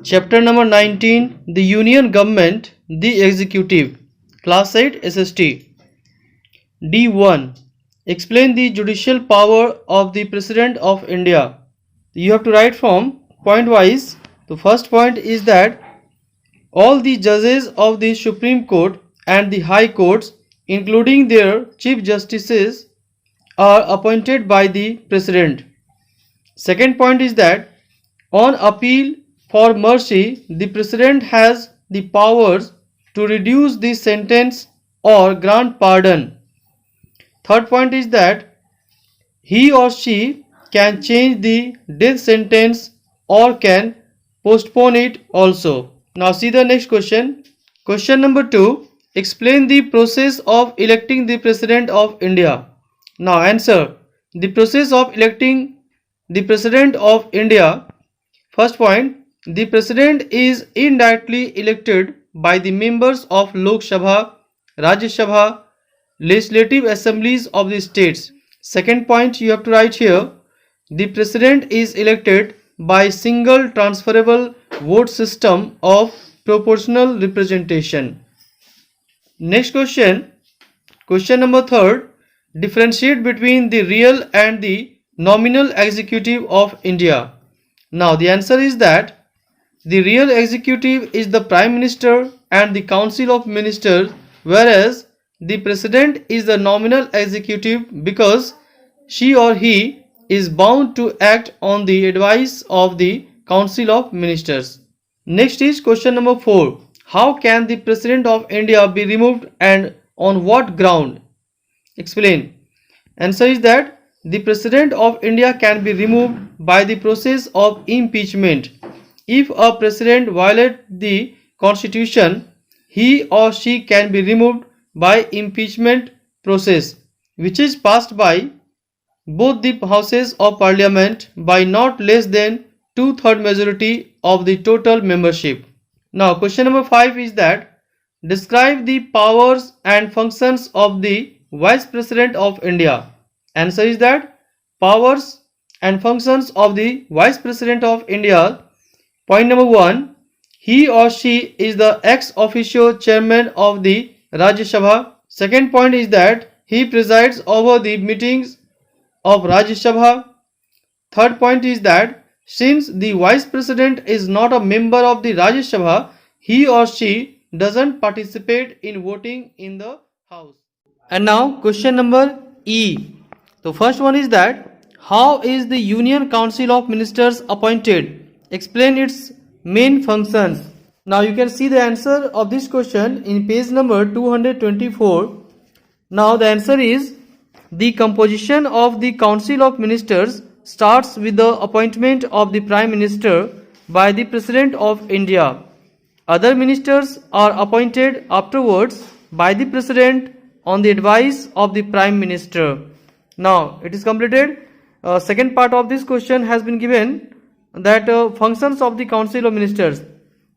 Chapter number 19, the Union Government, the Executive, Class 8 SST. D1. Explain the judicial power of the President of India. You have to write from point wise. The first point is that all the judges of the Supreme Court and the High Courts, including their Chief Justices, are appointed by the President. Second point is that on appeal for mercy, the President has the powers to reduce the sentence or grant pardon. Third point is that he or she can change the death sentence or can postpone it also. Now see the next question. Question number 2. Explain the process of electing the President of India. Now answer. The process of electing the President of India. First point. The President is indirectly elected by the members of Lok Sabha, Rajya Sabha, legislative assemblies of the states. Second point you have to write here. The President is elected by single transferable vote system of proportional representation. Next question. Question number 3. Differentiate between the real and the nominal executive of India. Now the answer is that the real executive is the Prime Minister and the Council of Ministers, whereas the President is the nominal executive because she or he is bound to act on the advice of the Council of Ministers. Next is question number 4. How can the President of India be removed and on what ground? Explain. Answer is that the President of India can be removed by the process of impeachment. If a president violates the constitution, he or she can be removed by impeachment process, which is passed by both the houses of parliament by not less than 2/3 majority of the total membership. Now question number 5 is that describe the powers and functions of the Vice President of India. Answer is that powers and functions of the Vice President of India. Point number 1. He or she is the ex officio chairman of the Rajya Sabha. Second point is that he presides over the meetings of Rajya Sabha. Third point is that since the Vice President is not a member of the Rajya Sabha, he or she doesn't participate in voting in the House. And now question number E. The first one is that how is the Union Council of Ministers appointed? Explain its main functions. Now you can see the answer of this question in page number 224. Now the answer is the composition of the Council of Ministers starts with the appointment of the Prime Minister by the President of India. Other ministers are appointed afterwards by the President on the advice of the Prime Minister. Now it is completed. Second part of this question has been given, that functions of the Council of Ministers.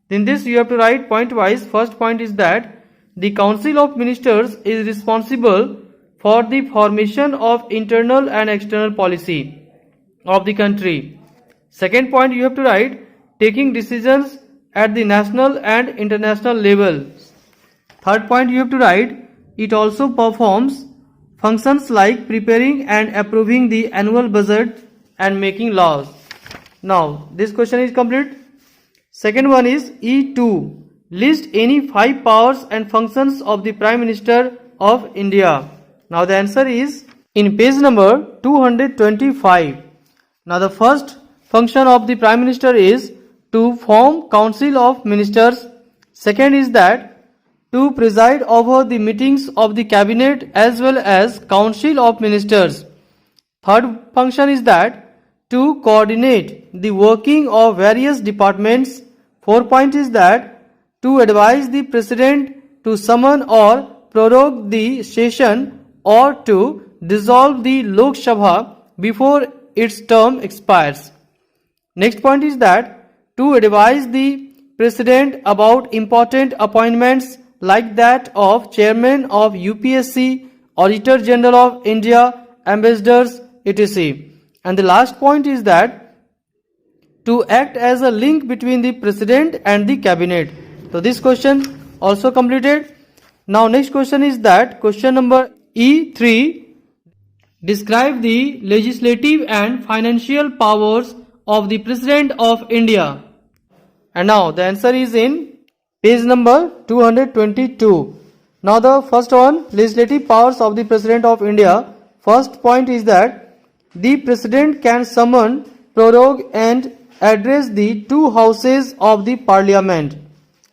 In this you have to write point wise. First point is that the Council of Ministers is responsible for the formation of internal and external policy of the country. Second point you have to write taking decisions at the national and international level. Third point you have to write it also performs functions like preparing and approving the annual budget and making laws. Now this question is complete. Second one is E2. List any 5 powers and functions of the Prime Minister of India. Now the answer is in page number 225. Now the first function of the Prime Minister is to form Council of Ministers. Second is that to preside over the meetings of the Cabinet as well as Council of Ministers. Third function is that to coordinate the working of various departments. Fourth point is that to advise the President to summon or prorogue the session or to dissolve the Lok Sabha before its term expires. Next point is that to advise the President about important appointments like that of Chairman of UPSC, Auditor General of India, Ambassadors, etc. And the last point is that to act as a link between the president and the cabinet. So this question also completed. Now next question is that question number E3. Describe the legislative and financial powers of the President of India. And now the answer is in page number 222. Now the first one, legislative powers of the President of India. First point is that the President can summon, prorogue and address the two houses of the Parliament.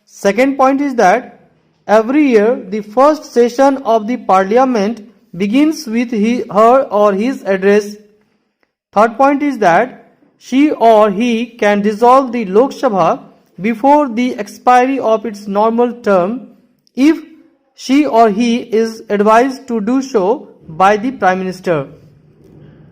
Second point is that every year the first session of the Parliament begins with her or his address. Third point is that she or he can dissolve the Lok Sabha before the expiry of its normal term if she or he is advised to do so by the Prime Minister.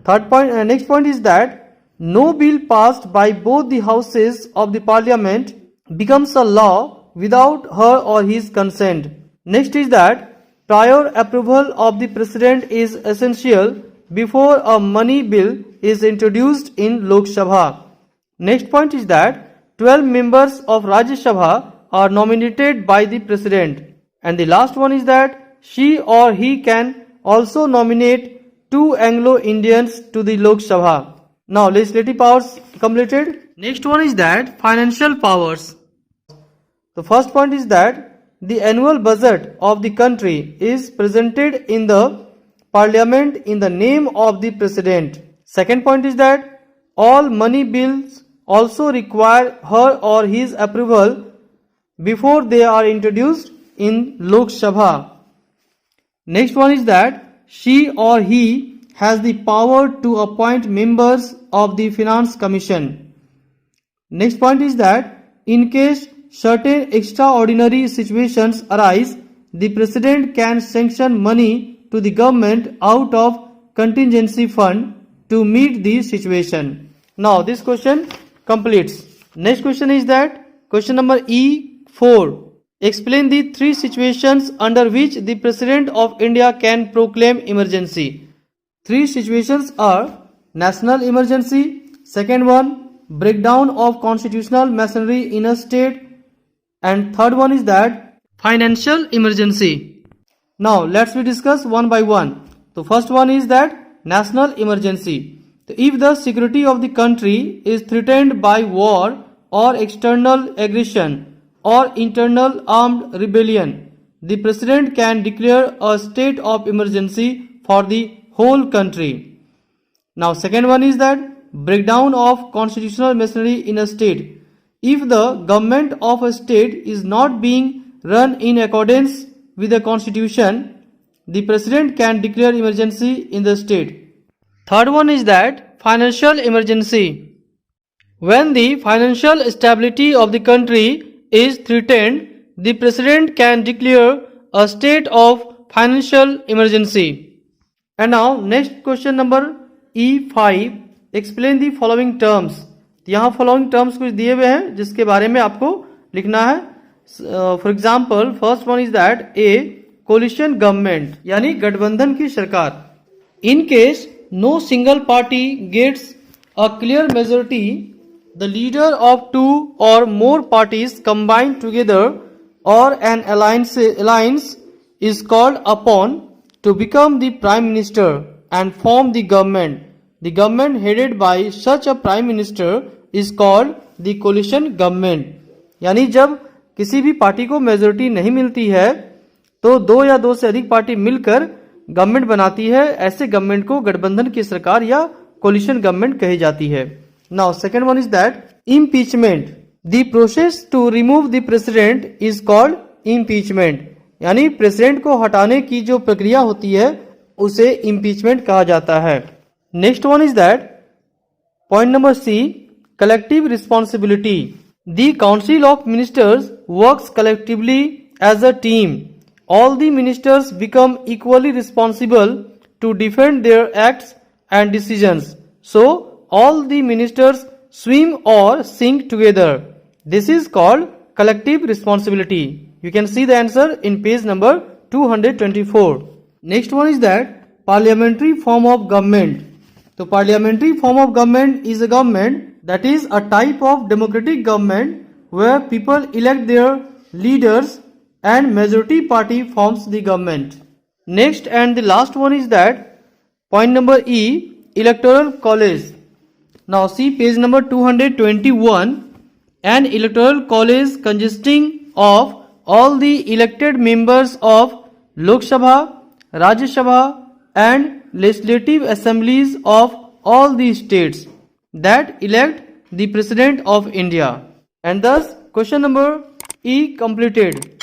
Next point is that no bill passed by both the houses of the Parliament becomes a law without her or his consent. Next is that prior approval of the President is essential before a money bill is introduced in Lok Sabha. Next point is that 12 members of Rajya Sabha are nominated by the President. And the last one is that she or he can also nominate 2 Anglo-Indians to the Lok Sabha. Now legislative powers completed. Next one is that financial powers. The first point is that the annual budget of the country is presented in the Parliament in the name of the President. Second point is that all money bills also require her or his approval before they are introduced in Lok Sabha. Next one is that she or he has the power to appoint members of the Finance Commission. Next point is that in case certain extraordinary situations arise, the President can sanction money to the government out of contingency fund to meet the situation. Now this question completes. Next question is that question number E4. Explain the 3 situations under which the President of India can proclaim emergency. 3 situations are national emergency, second one breakdown of constitutional machinery in a state, and third one is that financial emergency. Now let's discuss one by one. The first one is that national emergency. If the security of the country is threatened by war or external aggression or internal armed rebellion, the President can declare a state of emergency for the whole country. Now second one is that breakdown of constitutional machinery in a state. If the government of a state is not being run in accordance with the constitution, the President can declare emergency in the state. Third one is that financial emergency. When the financial stability of the country is threatened, the President can declare a state of financial emergency. And now next question number E5. Explain the following terms. यहाँ following terms कुछ दिए हुए हैं जिसके बारे में आपको लिखना है. For example first one is that a coalition government यानी गठबंधन की सरकार. In case no single party gets a clear majority, the leader of 2 or more parties combined together or an alliance is called upon to become the prime minister and form the government. The government headed by such a prime minister is called the coalition government. यानी जब किसी भी party को majority नहीं मिलती है तो 2 या 2 से अधिक पार्टी मिलकर गवर्नमेंट बनाती है. ऐसे गवर्नमेंट को गठबंधन की सरकार या कोलिशन गवर्नमेंट कही जाती है. Now second one is that impeachment. The process to remove the president is called impeachment. यानी प्रेसिडेंट को हटाने की जो प्रक्रिया होती है उसे इम्पीचमेंट कहा जाता है. Next one is that point number C, collective responsibility. The Council of Ministers works collectively as a team. All the ministers become equally responsible to defend their acts and decisions. So, all the ministers swim or sink together. This is called collective responsibility. You can see the answer in page number 224. Next one is that parliamentary form of government. So, parliamentary form of government is a government That is a type of democratic government where people elect their leaders and majority party forms the government. Next and the last one is that point number E, electoral college. Now see page number 221. An electoral college consisting of all the elected members of Lok Sabha, Rajya Sabha and legislative assemblies of all the states that elect the President of India. And thus question number E completed.